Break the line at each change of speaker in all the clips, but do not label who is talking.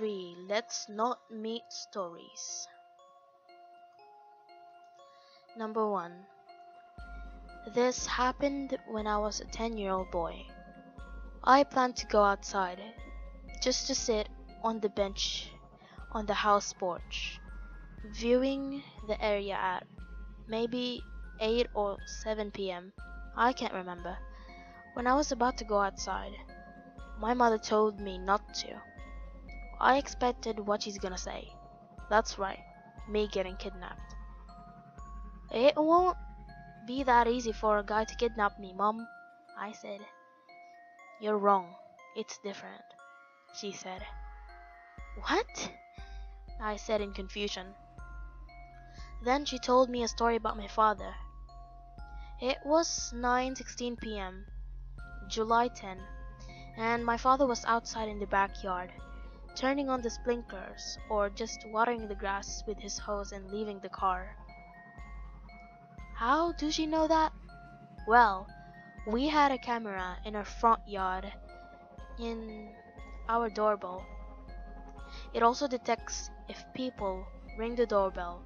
3. Let's not meet stories. Number 1. This happened when I was a 10-year-old boy. I planned to go outside, just to sit on the bench on the house porch, viewing the area at maybe 8 or 7 p.m. I can't remember. When I was about to go outside, my mother told me not to. I expected what she's gonna say. That's right, me getting kidnapped. It won't be that easy for a guy to kidnap me, Mom, I said. You're wrong. It's different, she said. What? I said in confusion. Then she told me a story about my father. It was 9:16 p.m., July 10, and my father was outside in the backyard, turning on the sprinklers or just watering the grass with his hose and leaving the car. How do she know that? Well, we had a camera in our front yard in our doorbell. It also detects if people ring the doorbell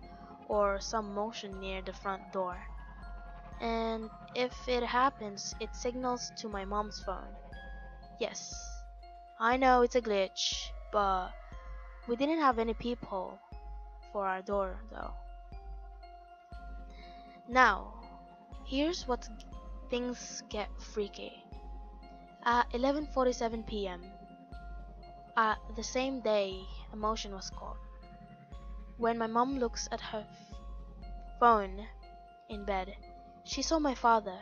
or some motion near the front door. And if it happens, it signals to my mom's phone. Yes, I know it's a glitch, but we didn't have any people for our door though. Now, here's what things get freaky. At 11:47 p.m., the same day, a motion was called. When my mom looks at her phone in bed, she saw my father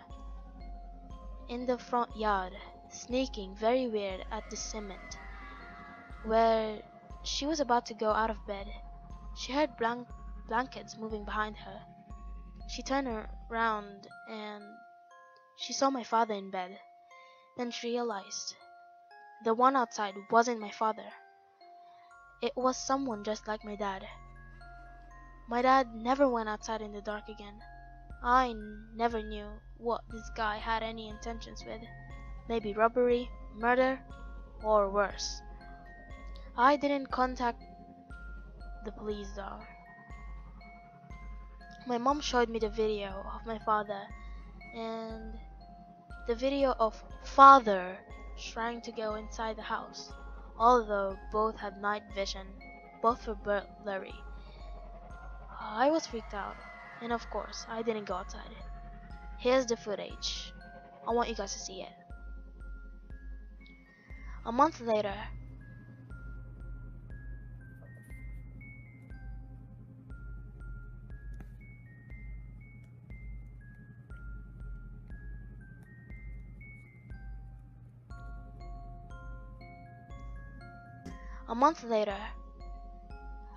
in the front yard, sneaking very weird at the cement. Where she was about to go out of bed, she heard blankets moving behind her. She turned around and she saw my father in bed. Then she realized the one outside wasn't my father. It was someone just like my dad. My dad never went outside in the dark again. I never knew what this guy had any intentions with. Maybe robbery, murder, or worse. I didn't contact the police though. My mom showed me the video of my father and the video of father trying to go inside the house. Although both had night vision, both were blurry. I was freaked out, and of course, I didn't go outside. Here's the footage. I want you guys to see it. A month later,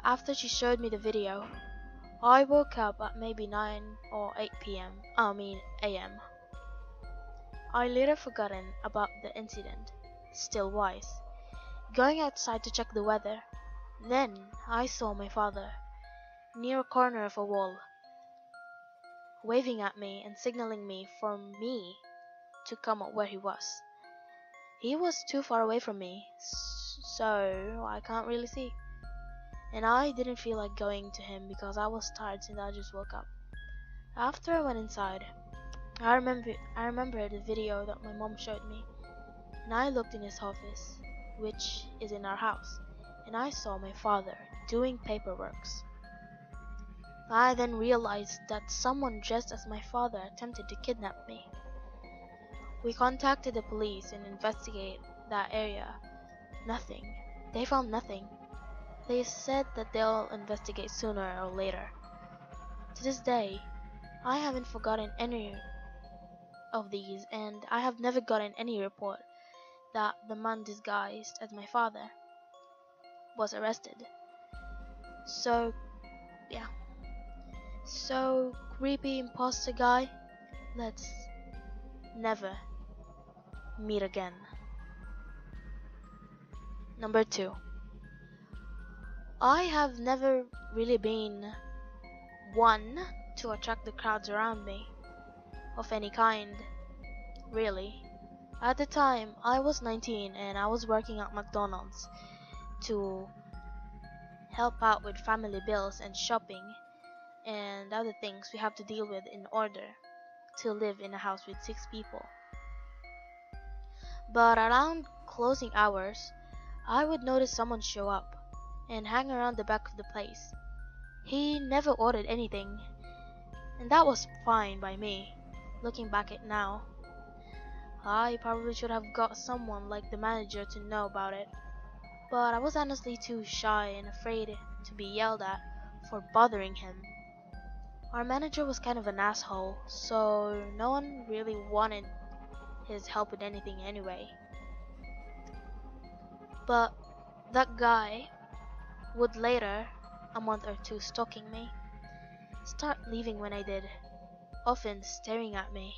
after she showed me the video, I woke up at maybe 9 or 8 a.m. I later forgotten about the incident, still wise, going outside to check the weather. Then I saw my father, near a corner of a wall, waving at me and signaling me for me to come up where he was. He was too far away from me, so I can't really see. And I didn't feel like going to him because I was tired since I just woke up. After I went inside, I remember the video that my mom showed me, and I looked in his office, which is in our house, and I saw my father doing paperwork. I then realized that someone dressed as my father attempted to kidnap me. We contacted the police and investigated that area. Nothing. They found nothing. They said that they'll investigate sooner or later. To this day, I haven't forgotten any of these, and I have never gotten any report that the man disguised as my father was arrested. So, yeah. So, creepy imposter guy, let's never meet again. Number 2. I have never really been one to attract the crowds around me of any kind, really. At the time, I was 19 and I was working at McDonald's to help out with family bills and shopping and other things we have to deal with in order to live in a house with 6 people. But around closing hours, I would notice someone show up and hang around the back of the place. He never ordered anything, and that was fine by me. Looking back at now, I probably should have got someone like the manager to know about it, but I was honestly too shy and afraid to be yelled at for bothering him. Our manager was kind of an asshole, so no one really wanted his help with anything anyway. But that guy would later, a month or two stalking me, start leaving when I did, often staring at me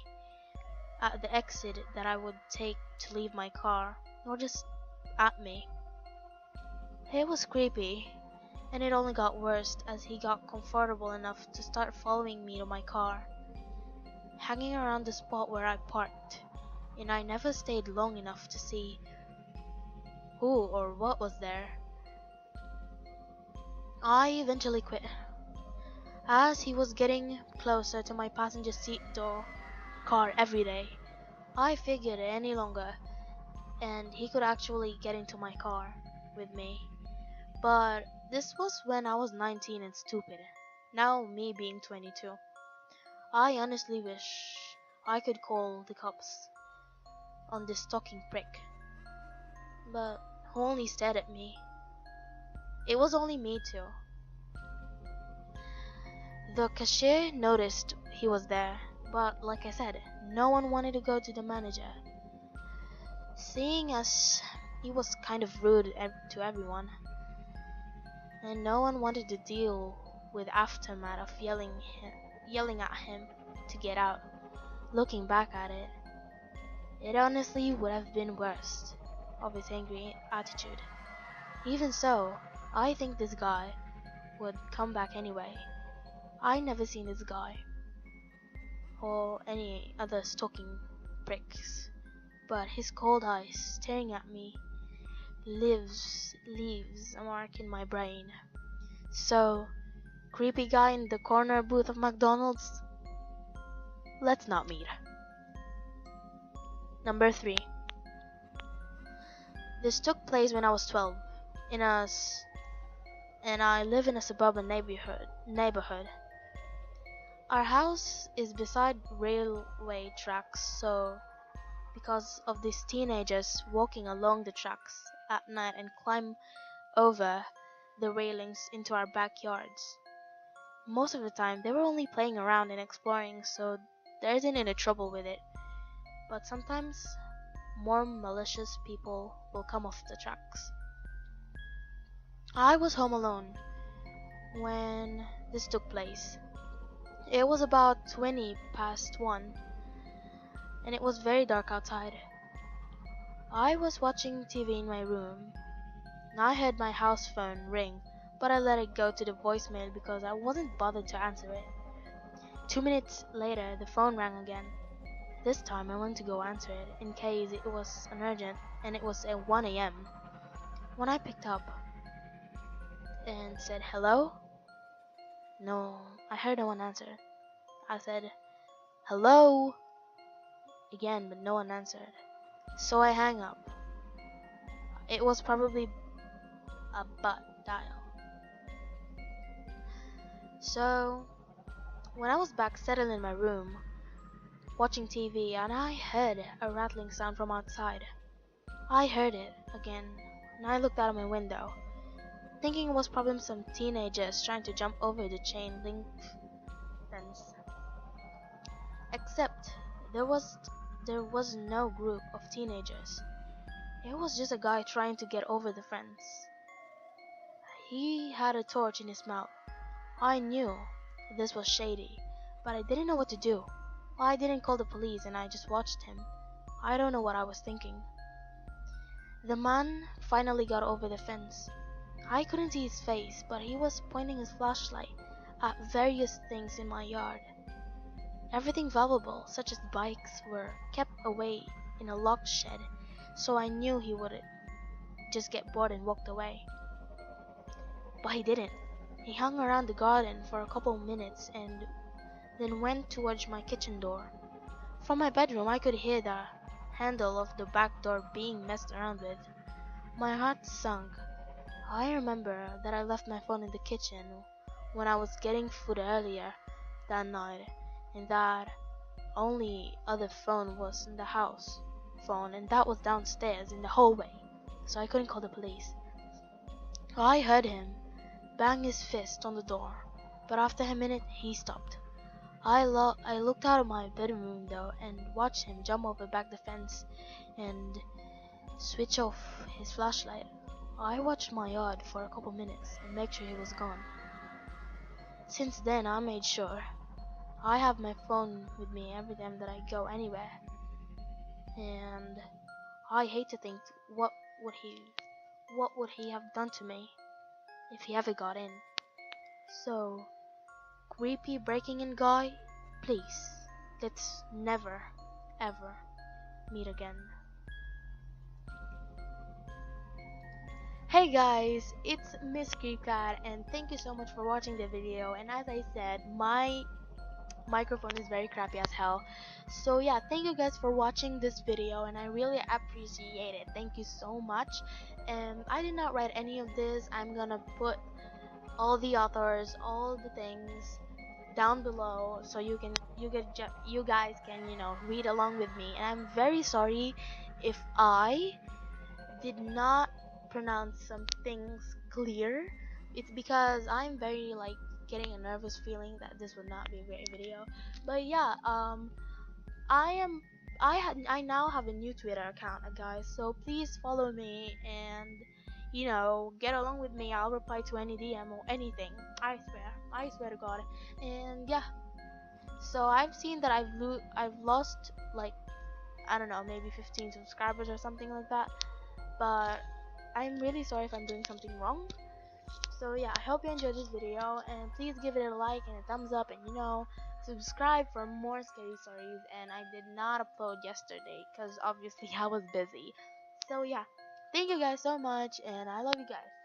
at the exit that I would take to leave my car, or just at me. It was creepy, and it only got worse as he got comfortable enough to start following me to my car, hanging around the spot where I parked, and I never stayed long enough to see who or what was there. I eventually quit. As he was getting closer to my passenger seat door car every day, I figured any longer and he could actually get into my car with me. But this was when I was 19 and stupid. Now me being 22. I honestly wish I could call the cops on this stalking prick. But who only stared at me? It was only me too. The cashier noticed he was there, but like I said, no one wanted to go to the manager, seeing as he was kind of rude to everyone, and no one wanted to deal with aftermath of yelling at him to get out. Looking back at it, it honestly would have been worse of his angry attitude. Even so, I think this guy would come back anyway. I never seen this guy or any other stalking pricks, but his cold eyes staring at me leaves a mark in my brain. So, creepy guy in the corner booth of McDonald's, let's not meet. Number 3. This took place when I was 12 and I live in a suburban neighborhood. Our house is beside railway tracks, so because of these teenagers walking along the tracks at night and climb over the railings into our backyards. Most of the time they were only playing around and exploring, so there isn't any trouble with it. But sometimes more malicious people will come off the tracks. I was home alone when this took place. It was about 20 past 1 and it was very dark outside. I was watching TV in my room and I heard my house phone ring, but I let it go to the voicemail because I wasn't bothered to answer it. 2 minutes later the phone rang again. This time I went to go answer it in case it was an urgent, and it was at 1 a.m. When I picked up and said hello, no, I heard no one answer. I said hello again, but no one answered. So I hang up. It was probably a butt dial. So when I was back settled in my room watching TV, and I heard a rattling sound from outside. I heard it again, and I looked out of my window, thinking it was probably some teenagers trying to jump over the chain link fence. Except there was no group of teenagers. It was just a guy trying to get over the fence. He had a torch in his mouth. I knew this was shady, but I didn't know what to do. I didn't call the police and I just watched him. I don't know what I was thinking. The man finally got over the fence. I couldn't see his face, but he was pointing his flashlight at various things in my yard. Everything valuable, such as bikes, were kept away in a locked shed, so I knew he would just get bored and walked away. but he didn't. He hung around the garden for a couple minutes and then went towards my kitchen door. From my bedroom, I could hear the handle of the back door being messed around with. My heart sunk. I remember that I left my phone in the kitchen when I was getting food earlier that night, and that only other phone was in the house phone, and that was downstairs in the hallway, so I couldn't call the police. I heard him bang his fist on the door, but after a minute he stopped. I looked out of my bedroom window and watched him jump over back the fence and switch off his flashlight. I watched my yard for a couple minutes and make sure he was gone. Since then, I made sure I have my phone with me every time that I go anywhere. And I hate to think would he what would he have done to me if he ever got in. So, creepy breaking in guy, please, let's never ever meet again. Hey guys, it's Ms.Creepcat and thank you so much for watching the video. And as I said, my microphone is very crappy as hell. So yeah, thank you guys for watching this video and I really appreciate it. Thank you so much. And I did not write any of this. I'm gonna put all the authors, all the things down below so you guys can read along with me. And I'm very sorry if I did not pronounce some things clear. It's because I'm very getting a nervous feeling that this would not be a great video. But yeah, I now have a new Twitter account, guys, so please follow me and get along with me. I'll reply to any DM or anything. I swear to God. And yeah, so I've seen that I've lost I don't know, maybe 15 subscribers or something like that, but I'm really sorry if I'm doing something wrong. So yeah, I hope you enjoyed this video and please give it a like and a thumbs up and subscribe for more scary stories. And I did not upload yesterday because obviously I was busy. So yeah, thank you guys so much and I love you guys.